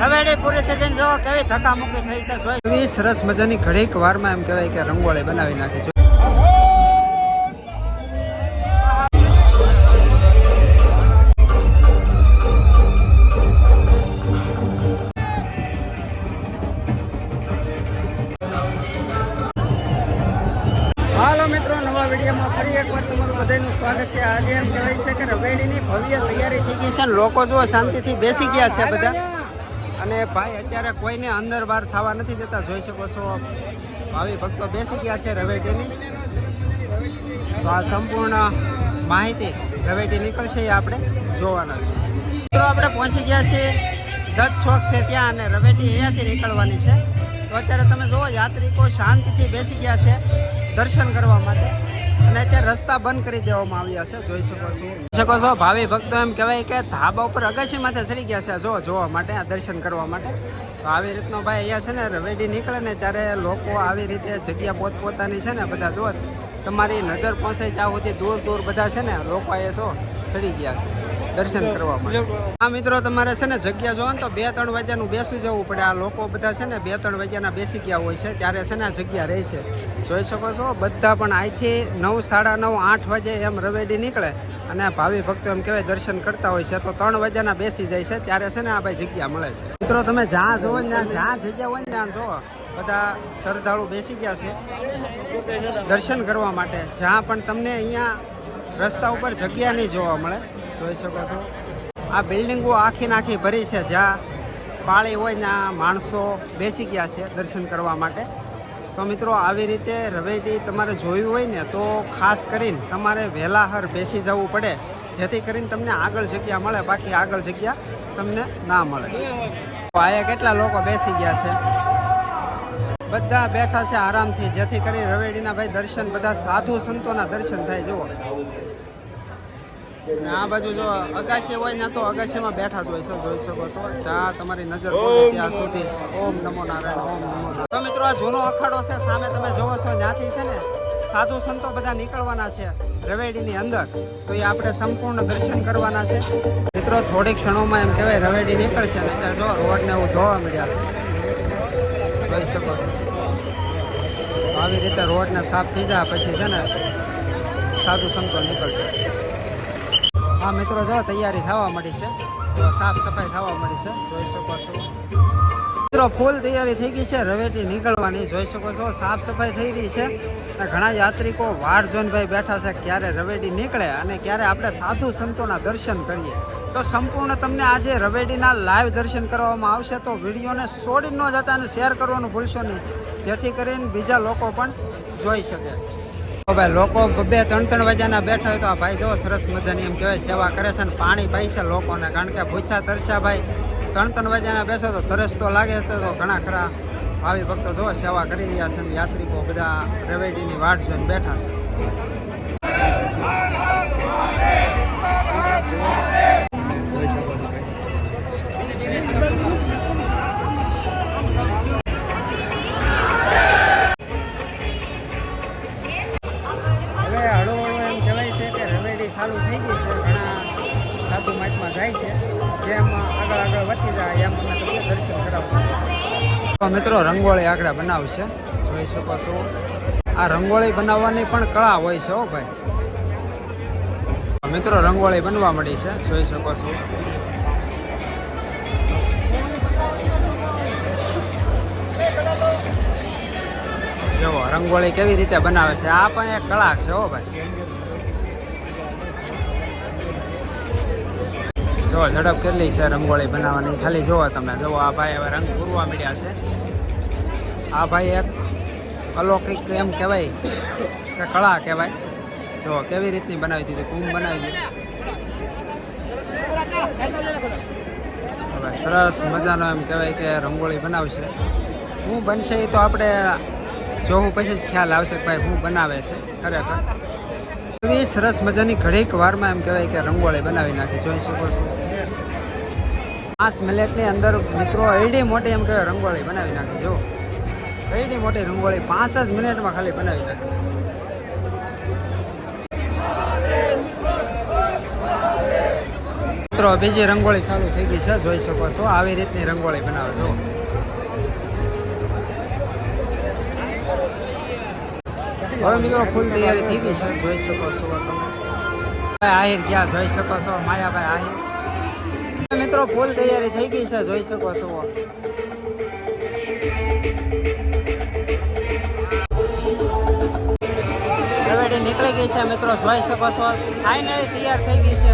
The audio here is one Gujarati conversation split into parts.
હવેડી પૂરી થઈ ગઈ. જો કેવી ધક્કામુક્કી થઈ છે. એવી સરસ મજાની ઘડીક વારમાં એમ કહેવાય કે રંગોળી બનાવી નાખી. હાલો મિત્રો, નવા વિડીયોમાં ફરી એકવાર તમારું બધાનું સ્વાગત છે. આજે એમ કહેવાય છે કે રવેડીની ભવ્ય તૈયારી થઈ ગઈ છે અને લોકો જો શાંતિથી બેસી ગયા છે બધા. અને ભાઈ અત્યારે કોઈને અંદર બહાર થવા નથી દેતા. જોઈ શકો છો ભાવિ ભક્તો બેસી ગયા છે રવેડીની. તો આ સંપૂર્ણ માહિતી રવેડી નીકળશે એ આપણે જોવાના છે. મિત્રો આપણે પહોંચી ગયા છીએ દત્ત ચોક છે ત્યાં, અને રવેડી અહીંયાથી નીકળવાની છે. તો અત્યારે તમે જુઓ યાત્રિકો શાંતિથી બેસી ગયા છે દર્શન કરવા માટે. અને અત્યારે રસ્તા બંધ કરી દેવામાં આવ્યા છે. જોઈ શકો છો ભાવિ ભક્તો એમ કહેવાય કે ધાબા ઉપર અગાશીમાંથી ચડી ગયા છે જોવા માટે, આ દર્શન કરવા માટે. તો આવી રીતનો ભાઈ અહીંયા છે ને રવેડી નીકળે ને ત્યારે લોકો આવી રીતે જગ્યા પોતપોતાની છે ને બધા જો તમારી નજર પહોંચે ત્યાં સુધી દૂર દૂર બધા છે ને લોકો અહીંયા ચડી ગયા છે દર્શન કરવા માટે. આ મિત્રો તમારે છે ને જગ્યા જોવો ને તો 2-3 વાગ્યાનું બેસી જવું પડે. આ લોકો બધા છે ને 2-3 વાગ્યાના બેસી ગયા હોય છે ત્યારે છે ને આ જગ્યા રહે છે. જોઈ શકો છો બધા પણ અહીંથી 9, 9:30, 8 વાગે એમ રવેડી નીકળે અને ભાવિ ભક્તો એમ કહેવાય દર્શન કરતા હોય છે. તો 3 વાગ્યાના બેસી જાય છે ત્યારે છે ને આ ભાઈ જગ્યા મળે છે. મિત્રો તમે જ્યાં જોવો ને જ્યાં જગ્યા હોય ને ત્યાં જોવો બધા શ્રદ્ધાળુ બેસી ગયા છે દર્શન કરવા માટે. જ્યાં પણ તમને અહીંયા રસ્તા ઉપર જગ્યા નહીં જોવા મળે. જોઈ શકો છો આ બિલ્ડિંગો આખી ભરી છે. જ્યાં પાળી હોય ત્યાં માણસો બેસી ગયા છે દર્શન કરવા માટે. તો મિત્રો આવી રીતે રવેડી તમારે જોવી હોય ને તો ખાસ કરીને તમારે વહેલાસર બેસી જવું પડે, જેથી કરીને તમને આગળ જગ્યા મળે. બાકી આગળ જગ્યા તમને ના મળે. અહીંયા કેટલા લોકો બેસી ગયા છે, બધા બેઠા છે આરામથી, જેથી કરી રવેડીના ભાઈ દર્શન બધા સાધુ સંતોના દર્શન થાય. જુઓ આ બાજુ જો અગાશી હોય ને તો અગાશીમાં બેઠા જ હોય છે. જોઈ શકો છો જ્યાં તમારી નજર પડે ત્યાં સુધી ઓમ નમો નારાયણ, ઓમ નમો નારાયણ. તો મિત્રો આ જૂનો અખાડો છે સામે તમે જોવો છો, ત્યાંથી છે ને સાધુ સંતો બધા નીકળવાના છે રવેડીની અંદર. તો એ આપણે સંપૂર્ણ દર્શન કરવાના છે. મિત્રો થોડીક ક્ષણોમાં એમ કહેવાય રવેડી નીકળશે ને અત્યારે જો રોડ ને એવું ધોવા મળ્યા છે. જોઈ શકો છો આવી રીતે રોડને સાફ થઈ જાય પછી છે ને સાધુ સંતો નીકળશે. હા મિત્રો જો તૈયારી થવા મળી છે, સાફ સફાઈ થવા મળી છે. જોઈ શકો છો મિત્રો ફૂલ તૈયારી થઈ ગઈ છે રવેડી નીકળવાની. જોઈ શકો છો સાફ સફાઈ થઈ રહી છે. અને ઘણા યાત્રિકો વાડ જોઈને ભાઈ બેઠા છે ક્યારે રવેડી નીકળે અને ક્યારે આપણે સાધુ સંતોના દર્શન કરીએ. તો સંપૂર્ણ તમને આજે રવેડીના લાઈવ દર્શન કરવામાં આવશે. તો વિડીયોને છોડી ન જતા અને શેર કરવાનું ભૂલશો નહીં, જેથી કરીને બીજા લોકો પણ જોઈ શકે. ભાઈ લોકો 2-3 વાગ્યાના બેઠા હોય તો આ ભાઈ જો સરસ મજાની એમ કહેવાય સેવા કરે છે અને પાણી પાય છે લોકોને. કારણ કે ભૂખ્યા તરસ્યા ભાઈ 3 વાગ્યાના બેસો તો તરસ તો લાગે. તો ઘણા ખરા ભાવિ ભક્તો જો સેવા કરી રહ્યા છે. યાત્રિકો બધા રવેડીની વાટ જોઈને બેઠા છે. ચાલુ થઈ ગઈ છે. ઘણા સાધુ મઠમાં જાય છે, જેમ આગળ વધતી જાય એમ અમે તમને દર્શન કરાવું. મિત્રો રંગોળી આગળ બનાવશે. જોઈ શકો છો આ રંગોળી બનાવવાની પણ કળા હોય છે. હો ભાઈ મિત્રો રંગોળી બનવા મળી છે. જોઈ શકો છો જુઓ રંગોળી કેવી રીતે બનાવે છે. આ પણ એક કળા છે. હો ભાઈ જો ઝડપ કેટલી છે રંગોળી બનાવવાની. ખાલી જુઓ તમે. જુઓ આ ભાઈ હવે રંગ પૂરવા મળ્યા છે. આ ભાઈ એક અલૌકિક એમ કહેવાય કે કળા કહેવાય. જુઓ કેવી રીતની બનાવી દીધી, કુંભ બનાવી દીધી. હવે સરસ મજાનો એમ કહેવાય કે રંગોળી બનાવશે. શું બનશે એ તો આપણે જોવું પછી જ ખ્યાલ આવશે કે ભાઈ શું બનાવે છે ખરેખર. એવી સરસ મજાની ઘડીક વારમાં એમ કહેવાય કે રંગોળી બનાવી નાખી. જોઈ શકો છો 5 મિનિટની અંદર મિત્રો એડી મોટી એમ કહેવાય રંગોળી બનાવી નાખી. જો એડી મોટી રંગોળી 5 જ મિનિટમાં ખાલી બનાવી નાખી. મિત્રો બીજી રંગોળી ચાલુ થઈ ગઈ છે, જોઈ શકો છો. આવી રીતની રંગોળી બનાવે છો. હવે મિત્રો ફૂલ તૈયારી થઈ ગઈ છે, જોઈ શકો છો તમે. આહિર ક્યાં જોઈ શકો છો, માયાભાઈ આહિર. મિત્રો ફૂલ તૈયારી થઈ ગઈ છે, જોઈ શકો છો. રવેડી નીકળી ગઈ છે મિત્રો, જોઈ શકો છો. ફાઇનલી તૈયાર થઈ ગઈ છે.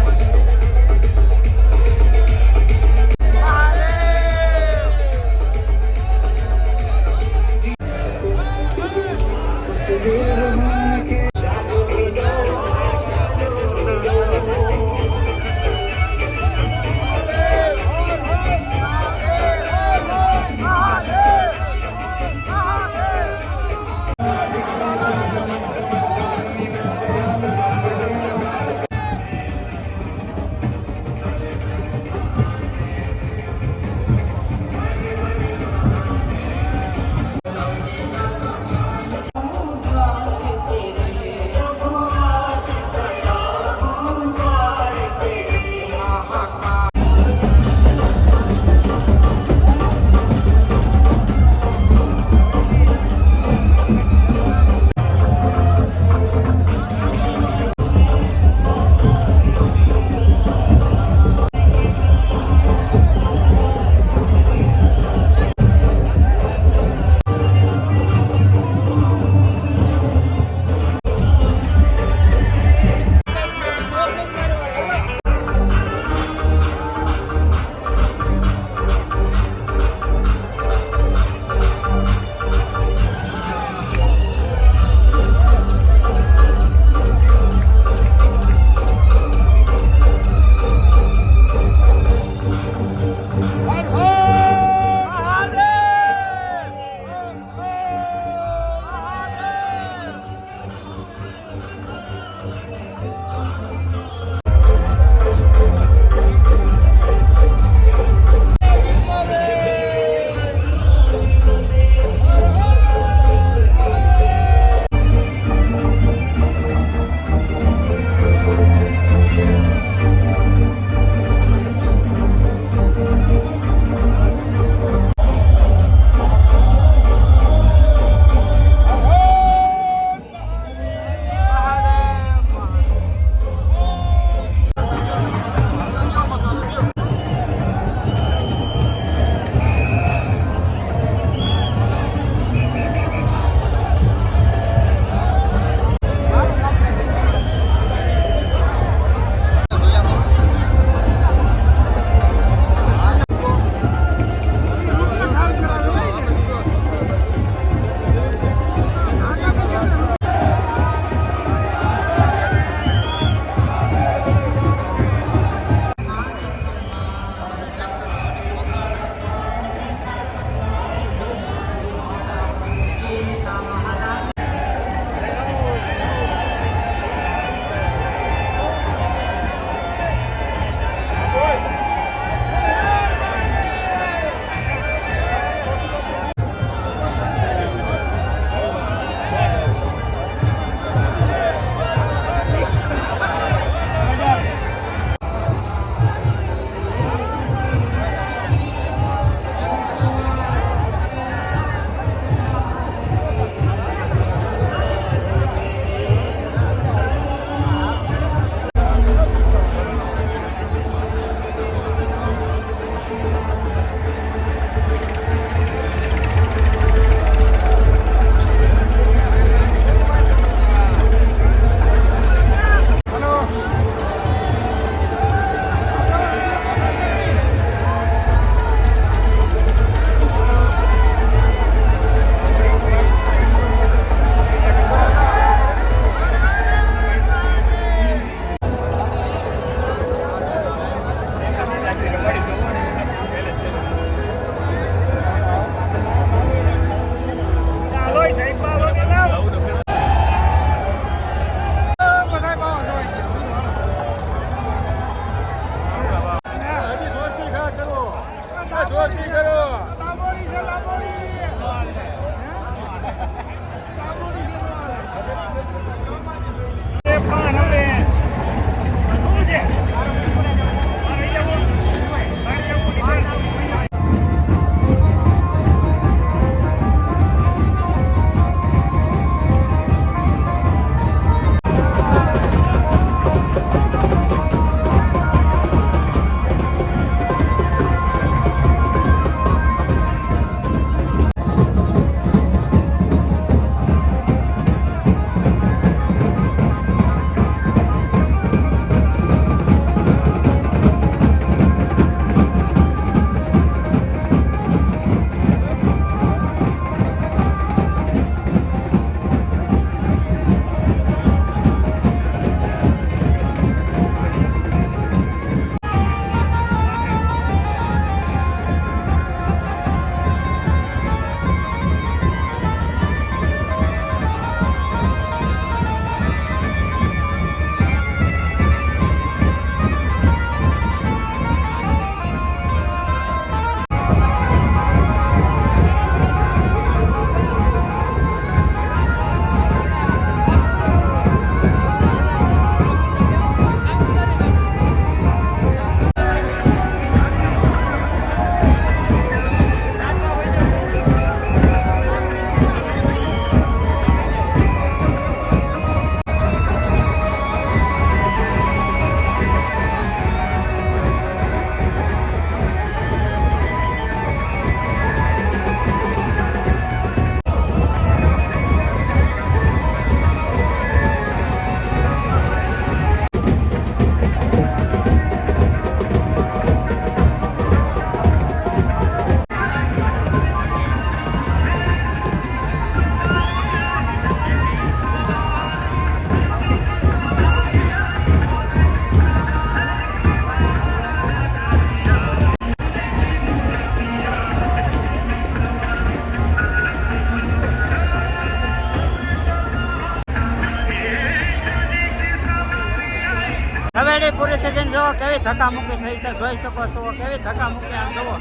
કેવી ધક્કામુક્કી થઈ છે, જોઈ શકો છો કેવી ધક્કામુક્કી. આમ જુઓ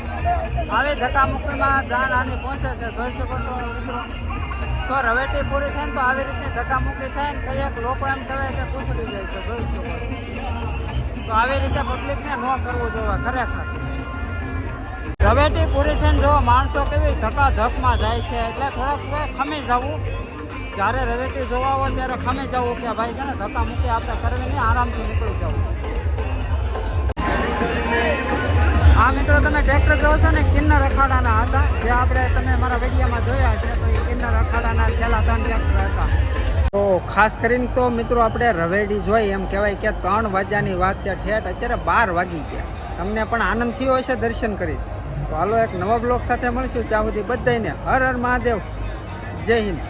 આવી ધક્કામુક્કીમાં જાન આની પહોંચે છે, જોઈ શકો છો મિત્રો. તો રવેટી પૂરી થાય ને તો આવી રીતની ધક્કામુક્કી થાય ને કંઈક લોકો એમ કહેવાય કે પૂછડી જાય છે, જોઈ શકો. તો આવી રીતે પબ્લિકને ન કરવું જોઈએ ખરેખર. રવેટી પૂરી થઈને જો માણસો કેવી ધક્કાધકમાં જાય છે, એટલે થોડોક ખમી જવું. જ્યારે રવેટી જોવા આવો ત્યારે ખમી જવું કે ભાઈ છે ને ધક્કામુક્કી આપણે કરવી નહીં, આરામથી નીકળી જવું. આ મિત્રો તમે ટ્રેક્ટર જોવો છો ને કિન્નર અખાડાના હતા, જે આપણે તમે મારા વિડીયોમાં જોયા છે. તો એ કિન્નર અખાડાના છેલ્લા 3 ટ્રેક્ટર હતા. તો ખાસ કરીને તો મિત્રો આપણે રવેડી જોઈ એમ કહેવાય કે 3 વાગ્યાની વાત ત્યાં ઠેઠ અત્યારે 12 વાગી ગયા. તમને પણ આનંદ થયો હશે દર્શન કરી. તો હાલો એક નવા બ્લોગ સાથે મળશું, ત્યાં સુધી બધાને હર હર મહાદેવ, જય હિન્દ.